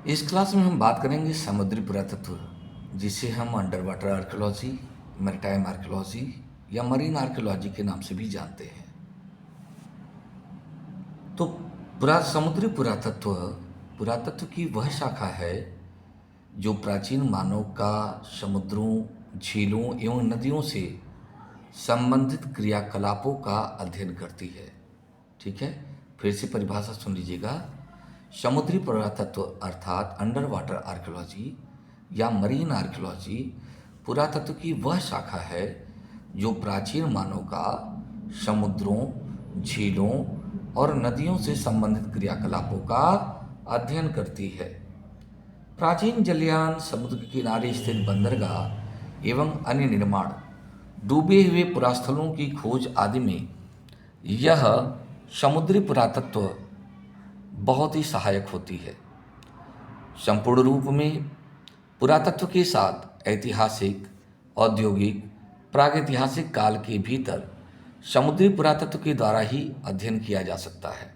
इस क्लास में हम बात करेंगे समुद्री पुरातत्व, जिसे हम under water archaeology, maritime archaeology या मरीन आर्कियोलॉजी के नाम से भी जानते हैं। तो समुद्री पुरातत्व पुरातत्व की वह शाखा है जो प्राचीन मानव का समुद्रों, झीलों एवं नदियों से संबंधित क्रियाकलापों का अध्ययन करती है। ठीक है, फिर से परिभाषा सुन लीजिएगा। समुद्री पुरातत्व अर्थात अंडर वाटर आर्कियोलॉजी या मरीन आर्कियोलॉजी पुरातत्व की वह शाखा है जो प्राचीन मानव का समुद्रों, झीलों और नदियों से संबंधित क्रियाकलापों का अध्ययन करती है। प्राचीन जलयान, समुद्र के किनारे स्थित बंदरगाह एवं अन्य निर्माण, डूबे हुए पुरास्थलों की खोज आदि में यह समुद्री पुरातत्व बहुत ही सहायक होती है। संपूर्ण रूप में पुरातत्व के साथ ऐतिहासिक, औद्योगिक, प्रागैतिहासिक काल के भीतर समुद्री पुरातत्व के द्वारा ही अध्ययन किया जा सकता है।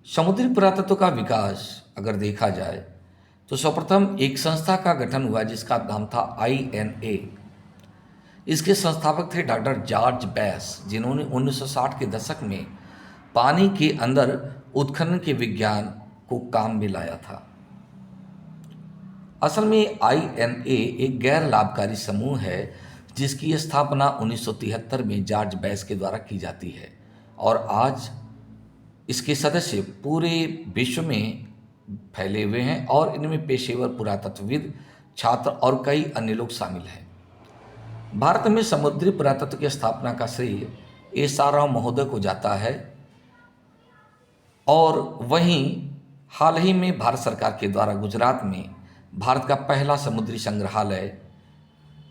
समुद्री पुरातत्व का विकास अगर देखा जाए तो सर्वप्रथम एक संस्था का गठन हुआ जिसका नाम था INA। इसके संस्थापक थे डॉक्टर जॉर्ज बेस, जिन्होंने 1960 के दशक में पानी के अंदर उत्खनन के विज्ञान को काम में लाया था। असल में INA एक गैर लाभकारी समूह है जिसकी स्थापना 1973 में जॉर्ज बेस के द्वारा की जाती है और आज इसके सदस्य पूरे विश्व में फैले हुए हैं और इनमें पेशेवर पुरातत्वविद, छात्र और कई अन्य लोग शामिल हैं। भारत में समुद्री पुरातत्व की स्थापना का श्रेय SR राव महोदय को जाता है और वहीं हाल ही में भारत सरकार के द्वारा गुजरात में भारत का पहला समुद्री संग्रहालय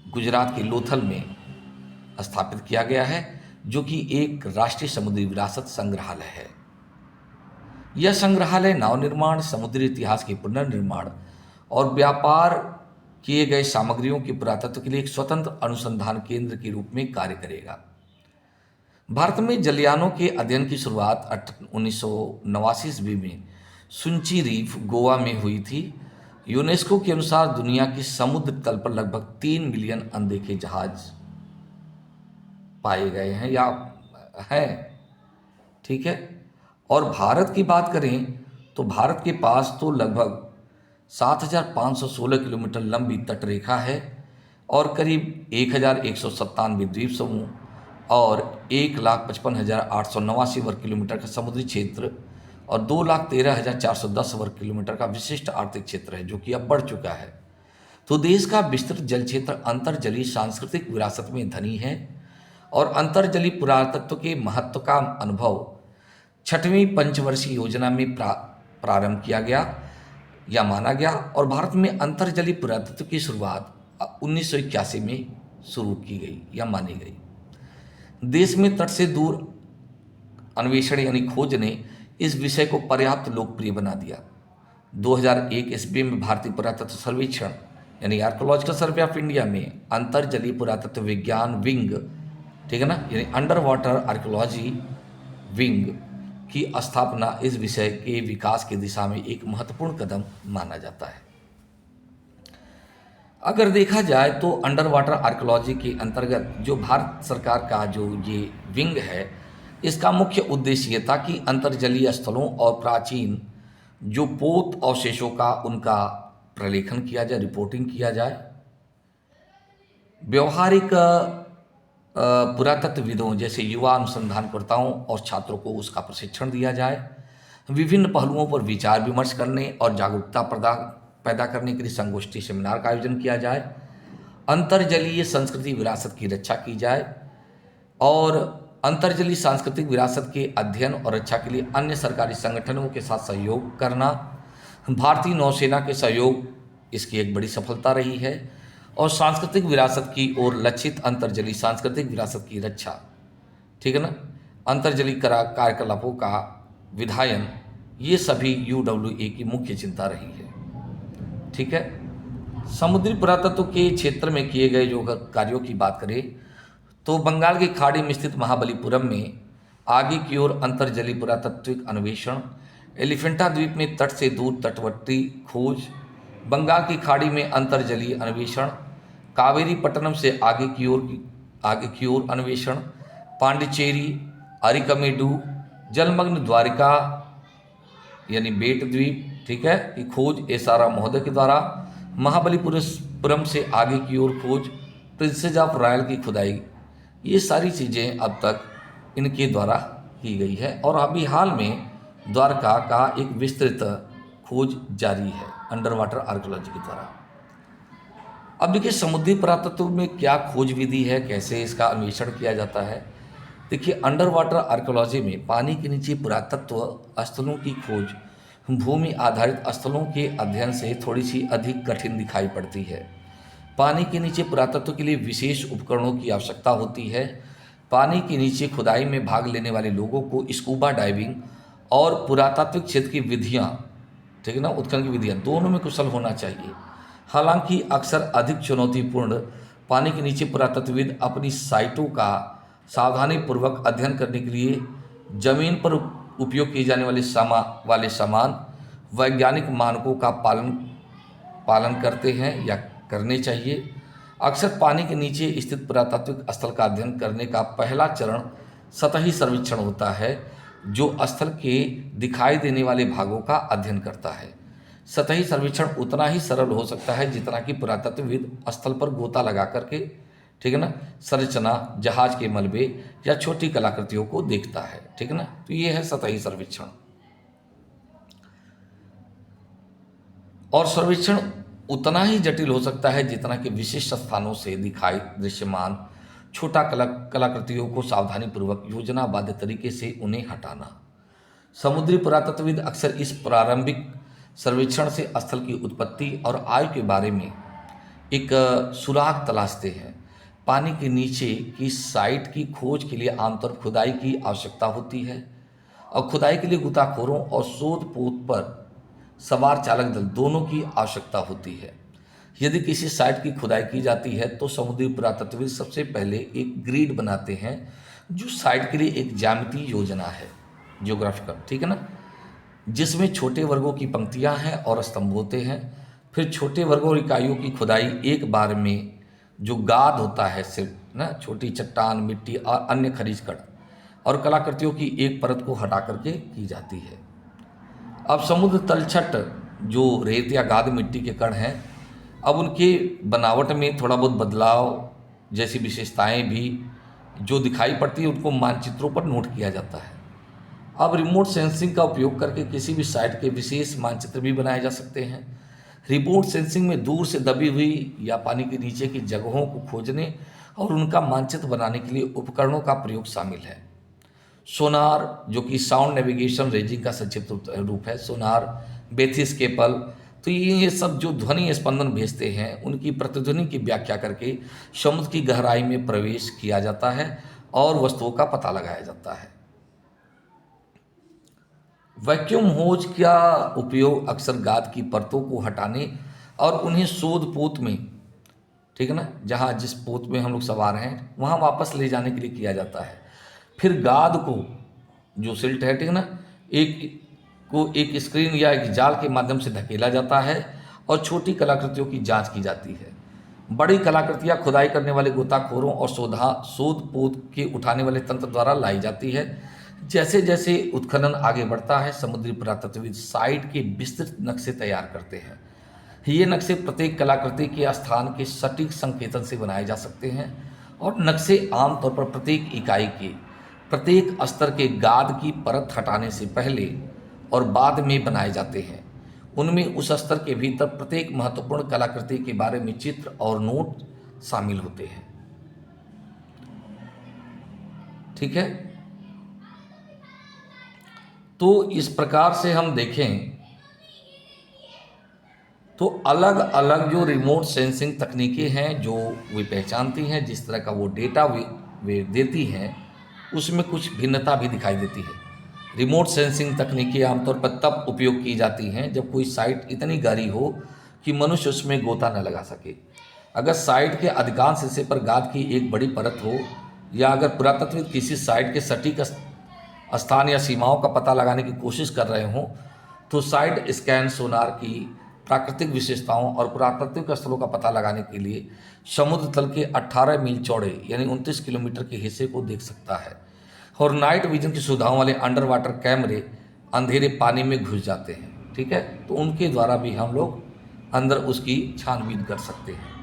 गुजरात के लोथल में स्थापित किया गया है, जो कि एक राष्ट्रीय समुद्री विरासत संग्रहालय है। यह संग्रहालय नवनिर्माण, समुद्री इतिहास के पुनर्निर्माण और व्यापार किए गए सामग्रियों के पुरातत्व के लिए एक स्वतंत्र अनुसंधान केंद्र के रूप में कार्य करेगा। भारत में जलयानों के अध्ययन की शुरुआत 1989 ईस्वी में सुंची रीफ, गोवा में हुई थी। यूनेस्को के अनुसार दुनिया की समुद्र तल पर लगभग 3 मिलियन अनदेखे जहाज पाए गए हैं या हैं। ठीक है, और भारत की बात करें तो भारत के पास तो लगभग 7,516 किलोमीटर लंबी तटरेखा है और करीब 1,197 द्वीप समूह और 1,55,889 वर्ग किलोमीटर का समुद्री क्षेत्र और 2,13,410 वर्ग किलोमीटर का विशिष्ट आर्थिक क्षेत्र है, जो कि अब बढ़ चुका है। तो देश का विस्तृत जल क्षेत्र अंतर्जलीय सांस्कृतिक विरासत में धनी है और अंतर्जलीय पुरातत्व के महत्व का अनुभव 6वीं पंचवर्षीय योजना में प्रारंभ किया गया या माना गया और भारत में अंतर्जलीय पुरातत्व की शुरुआत 1981 में शुरू की गई या मानी गई। देश में तट से दूर अन्वेषण यानी खोज ने इस विषय को पर्याप्त लोकप्रिय बना दिया। 2001 ईस्वी में भारतीय पुरातत्व सर्वेक्षण यानी आर्कोलॉजिकल सर्वे ऑफ इंडिया में अंतर्जलीय पुरातत्व विज्ञान विंग, ठीक है ना, यानी अंडर वाटर आर्कियोलॉजी विंग की स्थापना इस विषय के विकास की दिशा में एक महत्वपूर्ण कदम माना जाता है। अगर देखा जाए तो अंडर वाटर आर्कियोलॉजी के अंतर्गत जो भारत सरकार का जो ये विंग है, इसका मुख्य उद्देश्य ये था कि अंतर्जलीय स्थलों और प्राचीन जो पोत अवशेषों का उनका प्रलेखन किया जाए, रिपोर्टिंग किया जाए। व्यवहारिक पुरातत्वविदों जैसे युवा अनुसंधानकर्ताओं और छात्रों को उसका प्रशिक्षण दिया जाए। विभिन्न पहलुओं पर विचार विमर्श करने और जागरूकता पैदा करने के लिए संगोष्ठी, सेमिनार का आयोजन किया जाए। अंतर्जलीय संस्कृति विरासत की रक्षा की जाए और अंतर्जलीय सांस्कृतिक विरासत के अध्ययन और रक्षा के लिए अन्य सरकारी संगठनों के साथ सहयोग करना। भारतीय नौसेना के सहयोग इसकी एक बड़ी सफलता रही है और सांस्कृतिक विरासत की ओर लक्षित अंतर्जलीय सांस्कृतिक विरासत की रक्षा, ठीक है ना, अंतर्जलीय कार्यकलापों का विधायन, ये सभी UWA की मुख्य चिंता रही है। ठीक है, समुद्री पुरातत्व के क्षेत्र में किए गए जो कार्यों की बात करें तो बंगाल की खाड़ी में स्थित महाबलीपुरम में आगे की ओर अंतर्जलीय पुरातत्विक अन्वेषण एलिफेंटा द्वीप में तट से दूर तटवर्ती खोज, बंगाल की खाड़ी में अंतर्जलीय अन्वेषण, कावेरी पट्टनम से आगे की ओर अन्वेषण, पांडिचेरी, अरिकमेडु, जलमग्न द्वारिका यानी बेट द्वीप, ठीक है, की खोज एसारा महोदय के द्वारा, महाबलीपुरम से आगे की ओर खोज, प्रिंसेस ऑफ रॉयल की खुदाई, ये सारी चीज़ें अब तक इनके द्वारा की गई है। और अभी हाल में द्वारका का एक विस्तृत खोज जारी है अंडर वाटर आर्कियोलॉजी के द्वारा। अब देखिए समुद्री पुरातत्व में क्या खोज विधि है, कैसे इसका अन्वेषण किया जाता है। देखिए अंडर वाटर आर्कियोलॉजी में पानी के नीचे पुरातत्व स्थलों की खोज भूमि आधारित स्थलों के अध्ययन से थोड़ी सी अधिक कठिन दिखाई पड़ती है। पानी के नीचे पुरातत्व के लिए विशेष उपकरणों की आवश्यकता होती है। पानी के नीचे खुदाई में भाग लेने वाले लोगों को स्कूबा डाइविंग और पुरातात्विक क्षेत्र की विधियाँ, ठीक है ना, उत्खनन की विधियाँ दोनों में कुशल होना चाहिए। हालांकि अक्सर अधिक चुनौतीपूर्ण पानी के नीचे पुरातत्वविद अपनी साइटों का सावधानीपूर्वक अध्ययन करने के लिए जमीन पर उपयोग किए जाने वाले सामान वैज्ञानिक मानकों का पालन करते हैं या करने चाहिए। अक्सर पानी के नीचे स्थित पुरातात्विक स्थल का अध्ययन करने का पहला चरण सतही सर्वेक्षण होता है, जो स्थल के दिखाई देने वाले भागों का अध्ययन करता है। सतही सर्वेक्षण उतना ही सरल हो सकता है जितना कि पुरातत्वविद स्थल पर गोता लगा करके, ठीक है ना, संरचना, जहाज के मलबे या छोटी कलाकृतियों को देखता है, ठीक है ना। तो ये है सतही सर्वेक्षण। और सर्वेक्षण उतना ही जटिल हो सकता है जितना कि विशिष्ट स्थानों से दिखाई दृश्यमान छोटा कलाकृतियों को सावधानीपूर्वक योजनाबद्ध तरीके से उन्हें हटाना। समुद्री पुरातत्वविद अक्सर इस प्रारंभिक सर्वेक्षण से स्थल की उत्पत्ति और आयु के बारे में एक सुराग तलाशते हैं। पानी के नीचे की साइट की खोज के लिए आमतौर पर खुदाई की आवश्यकता होती है और खुदाई के लिए गोताखोरों और शोधपोत पर सवार चालक दल दोनों की आवश्यकता होती है। यदि किसी साइट की खुदाई की जाती है तो समुद्री पुरातत्वविद सबसे पहले एक ग्रिड बनाते हैं जो साइट के लिए एक ज्यामितीय योजना है, जियोग्राफिकल, ठीक है ना, जिसमें छोटे वर्गों की पंक्तियां हैं और स्तंभ होते हैं। फिर छोटे वर्गों और इकाइयों की खुदाई एक बार में जो गाद होता है, सिर्फ ना छोटी चट्टान, मिट्टी और अन्य खनिज कण और कलाकृतियों की एक परत को हटा करके की जाती है। अब समुद्र तलछट जो रेत या गाद मिट्टी के कण हैं, अब उनके बनावट में थोड़ा बहुत बदलाव जैसी विशेषताएं भी जो दिखाई पड़ती है उनको मानचित्रों पर नोट किया जाता है। अब रिमोट सेंसिंग का उपयोग करके किसी भी साइट के विशेष मानचित्र भी बनाए जा सकते हैं। रिमोट सेंसिंग में दूर से दबी हुई या पानी के नीचे की जगहों को खोजने और उनका मानचित्र बनाने के लिए उपकरणों का प्रयोग शामिल है। सोनार, जो कि साउंड नेविगेशन रेंजिंग का संक्षिप्त रूप है, सोनार, बेथिस्केपल, तो ये सब जो ध्वनि स्पंदन भेजते हैं उनकी प्रतिध्वनि की व्याख्या करके समुद्र की गहराई में प्रवेश किया जाता है और वस्तुओं का पता लगाया जाता है। वैक्यूम होज का उपयोग अक्सर गाद की परतों को हटाने और उन्हें शोध पोत में, ठीक है ना, जहाँ जिस पोत में हम लोग सवार हैं वहाँ वापस ले जाने के लिए किया जाता है। फिर गाद को, जो सिल्ट है, ठीक है ना, एक स्क्रीन या एक जाल के माध्यम से धकेला जाता है और छोटी कलाकृतियों की जांच की जाती है। बड़ी कलाकृतियाँ खुदाई करने वाले गोताखोरों और शोध पोत के उठाने वाले तंत्र द्वारा लाई जाती है। जैसे जैसे उत्खनन आगे बढ़ता है समुद्री पुरातत्वविद साइट के विस्तृत नक्शे तैयार करते हैं। ये नक्शे प्रत्येक कलाकृति के स्थान के सटीक संकेतन से बनाए जा सकते हैं और नक्शे आमतौर पर प्रत्येक इकाई के प्रत्येक स्तर के गाद की परत हटाने से पहले और बाद में बनाए जाते हैं। उनमें उस स्तर के भीतर प्रत्येक महत्वपूर्ण कलाकृति के बारे में चित्र और नोट शामिल होते हैं, ठीक है। तो इस प्रकार से हम देखें तो अलग अलग जो रिमोट सेंसिंग तकनीकें हैं जो वे पहचानती हैं, जिस तरह का वो डेटा वे देती हैं, उसमें कुछ भिन्नता भी दिखाई देती है। रिमोट सेंसिंग तकनीकें आमतौर पर तब उपयोग की जाती हैं जब कोई साइट इतनी गहरी हो कि मनुष्य उसमें गोता न लगा सके। अगर साइट के अधिकांश हिस्से पर गाद की एक बड़ी परत हो या अगर पुरातत्वविद किसी साइट के सटीक स्थान या सीमाओं का पता लगाने की कोशिश कर रहे हों तो साइड स्कैन सोनार की प्राकृतिक विशेषताओं और पुरातात्विक स्थलों का पता लगाने के लिए समुद्र तल के 18 मील चौड़े यानी 29 किलोमीटर के हिस्से को देख सकता है। और नाइट विजन की सुविधाओं वाले अंडर वाटर कैमरे अंधेरे पानी में घुस जाते हैं, ठीक है, तो उनके द्वारा भी हम लोग अंदर उसकी छानबीन कर सकते हैं।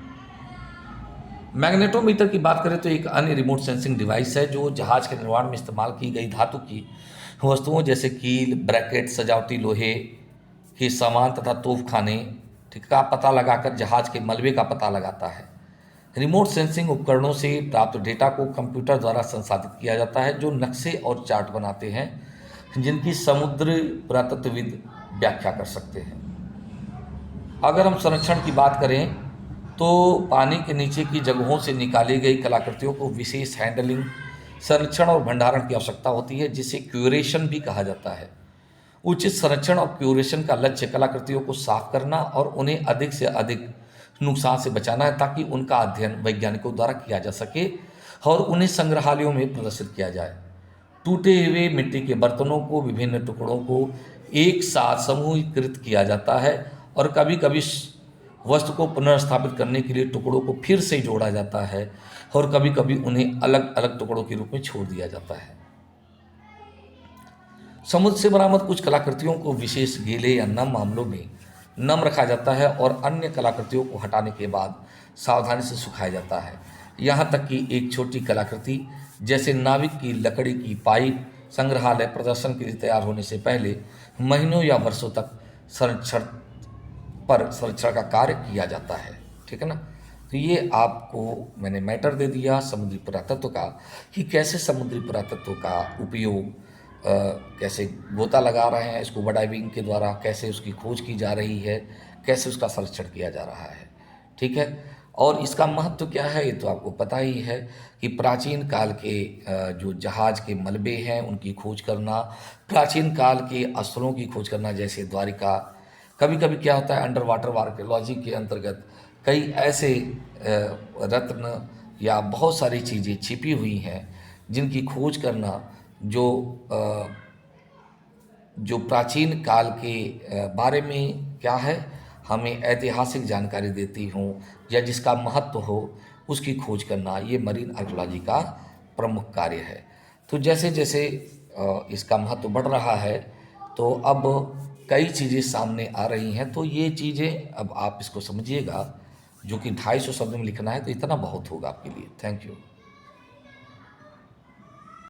मैग्नेटोमीटर की बात करें तो एक अन्य रिमोट सेंसिंग डिवाइस है जो जहाज के निर्माण में इस्तेमाल की गई धातु की वस्तुओं जैसे कील, ब्रैकेट, सजावटी लोहे के सामान तथा तोपखाने, ठीक, का पता लगाकर जहाज के मलबे का पता लगाता है। रिमोट सेंसिंग उपकरणों से प्राप्त डेटा को कंप्यूटर द्वारा संसाधित किया जाता है जो नक्शे और चार्ट बनाते हैं जिनकी समुद्री पुरातत्वविद व्याख्या कर सकते हैं। अगर हम संरक्षण की बात करें तो पानी के नीचे की जगहों से निकाली गई कलाकृतियों को विशेष हैंडलिंग, संरक्षण और भंडारण की आवश्यकता होती है जिसे क्यूरेशन भी कहा जाता है। उचित संरक्षण और क्यूरेशन का लक्ष्य कलाकृतियों को साफ करना और उन्हें अधिक से अधिक नुकसान से बचाना है ताकि उनका अध्ययन वैज्ञानिकों द्वारा किया जा सके और उन्हें संग्रहालयों में प्रदर्शित किया जाए। टूटे हुए मिट्टी के बर्तनों को विभिन्न टुकड़ों को एक साथ समूहीकृत किया जाता है और कभी कभी वस्तु को पुनर्स्थापित करने के लिए टुकड़ों को फिर से जोड़ा जाता है और कभी कभी उन्हें अलग अलग टुकड़ों के रूप में छोड़ दिया जाता है। समुद्र से बरामद कुछ कलाकृतियों को विशेष गीले या नम मामलों में नम रखा जाता है और अन्य कलाकृतियों को हटाने के बाद सावधानी से सुखाया जाता है। यहाँ तक कि एक छोटी कलाकृति जैसे नाविक की लकड़ी की पाइप संग्रहालय प्रदर्शन के लिए तैयार होने से पहले महीनों या वर्षों तक संरक्षण का कार्य किया जाता है, ठीक है ना। तो ये आपको मैंने मैटर दे दिया समुद्री पुरातत्व का कि कैसे समुद्री पुरातत्व का उपयोग कैसे गोता लगा रहे हैं स्कूबा डाइविंग के द्वारा, कैसे उसकी खोज की जा रही है, कैसे उसका संरक्षण किया जा रहा है, ठीक है। और इसका महत्व क्या है ये तो आपको पता ही है कि प्राचीन काल के जो जहाज के मलबे हैं उनकी खोज करना, प्राचीन काल के स्थलों की खोज करना जैसे द्वारिका। कभी कभी क्या होता है अंडर वाटर आर्कियोलॉजी के अंतर्गत कई ऐसे रत्न या बहुत सारी चीज़ें छिपी हुई हैं जिनकी खोज करना जो प्राचीन काल के बारे में क्या है हमें ऐतिहासिक जानकारी देती हो या जिसका महत्व हो उसकी खोज करना, ये मरीन आर्कियोलॉजी का प्रमुख कार्य है। तो जैसे जैसे इसका महत्व बढ़ रहा है तो अब कई चीज़ें सामने आ रही हैं, तो ये चीज़ें अब आप इसको समझिएगा जो कि 250 शब्द में लिखना है तो इतना बहुत होगा आपके लिए। Thank you.